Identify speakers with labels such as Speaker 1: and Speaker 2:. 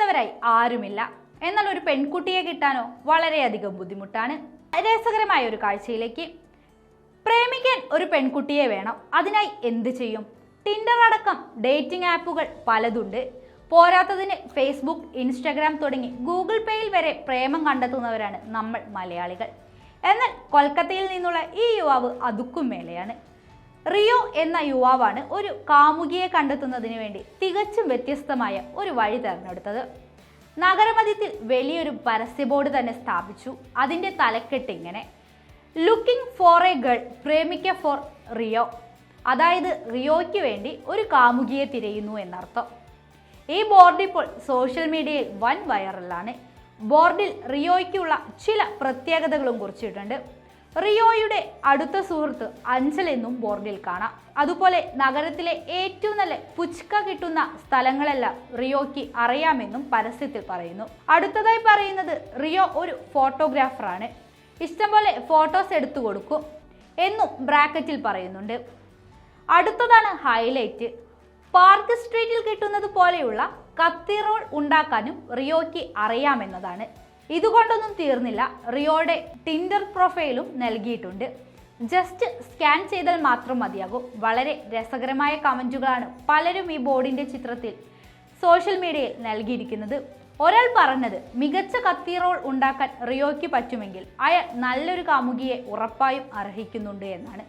Speaker 1: അറിയാത്തവരായി ആരുമില്ല. എന്നാൽ ഒരു പെൺകുട്ടിയെ കിട്ടാനോ വളരെയധികം ബുദ്ധിമുട്ടാണ്. രസകരമായ ഒരു കാഴ്ചയിലേക്ക്. പ്രേമിക്കാൻ ഒരു പെൺകുട്ടിയെ വേണം. അതിനായി എന്ത് ചെയ്യും? ടിൻഡർ അടക്കം ഡേറ്റിംഗ് ആപ്പുകൾ പലതുണ്ട്. പോരാത്തതിന് ഫേസ്ബുക്ക്, ഇൻസ്റ്റഗ്രാം തുടങ്ങി ഗൂഗിൾ പേയിൽ വരെ പ്രേമം കണ്ടെത്തുന്നവരാണ് നമ്മൾ മലയാളികൾ. എന്നാൽ കൊൽക്കത്തയിൽ നിന്നുള്ള ഈ യുവാവ് അതുക്കും മേലെയാണ്. റിയോ എന്ന യുവാവാണ് ഒരു കാമുകിയെ കണ്ടെത്തുന്നതിന് വേണ്ടി തികച്ചും വ്യത്യസ്തമായ ഒരു വഴി തിരഞ്ഞെടുത്തത്. നഗരമധ്യത്തിൽ വലിയൊരു പരസ്യ ബോർഡ് തന്നെ സ്ഥാപിച്ചു. അതിൻ്റെ തലക്കെട്ട് ഇങ്ങനെ: ലുക്കിംഗ് ഫോർ എ ഗേൾ, പ്രേമിക്ക ഫോർ റിയോ. അതായത് റിയോയ്ക്ക് വേണ്ടി ഒരു കാമുകിയെ തിരയുന്നു എന്നർത്ഥം. ഈ ബോർഡ് ഇപ്പോൾ സോഷ്യൽ മീഡിയയിൽ വൻ വൈറലാണ്. ബോർഡിൽ റിയോയ്ക്കുള്ള ചില പ്രത്യേകതകളും കുറിച്ചിട്ടുണ്ട്. റിയോയുടെ അടുത്ത സുഹൃത്ത് അഞ്ചൽ എന്നും ബോർഡിൽ കാണാം. അതുപോലെ നഗരത്തിലെ ഏറ്റവും നല്ല പുച്ക കിട്ടുന്ന സ്ഥലങ്ങളെല്ലാം റിയോയ്ക്ക് അറിയാമെന്നും പരസ്യത്തിൽ പറയുന്നു. അടുത്തതായി പറയുന്നത് റിയോ ഒരു ഫോട്ടോഗ്രാഫറാണ്. ഇഷ്ടംപോലെ ഫോട്ടോസ് എടുത്തു കൊടുക്കും എന്നും ബ്രാക്കറ്റിൽ പറയുന്നുണ്ട്. അടുത്തതാണ് ഹൈലൈറ്റ്. പാർക്ക് സ്ട്രീറ്റിൽ കിട്ടുന്നത് പോലെയുള്ള കത്തി റോൾ ഉണ്ടാക്കാനും റിയോയ്ക്ക് അറിയാമെന്നതാണ്. ഇതുകൊണ്ടൊന്നും തീർന്നില്ല, റിയോയുടെ ടിൻഡർ പ്രൊഫൈലും നൽകിയിട്ടുണ്ട്. ജസ്റ്റ് സ്കാൻ ചെയ്താൽ മാത്രം മതിയാകും. വളരെ രസകരമായ കമൻറ്റുകളാണ് പലരും ഈ ബോർഡിൻ്റെ ചിത്രത്തിൽ സോഷ്യൽ മീഡിയയിൽ നൽകിയിരിക്കുന്നത്. ഒരാൾ പറഞ്ഞത്, മികച്ച കത്തി റോൾ ഉണ്ടാക്കാൻ റിയോയ്ക്ക് പറ്റുമെങ്കിൽ അയാൾ നല്ലൊരു കാമുകിയെ ഉറപ്പായും അർഹിക്കുന്നുണ്ട് എന്നാണ്.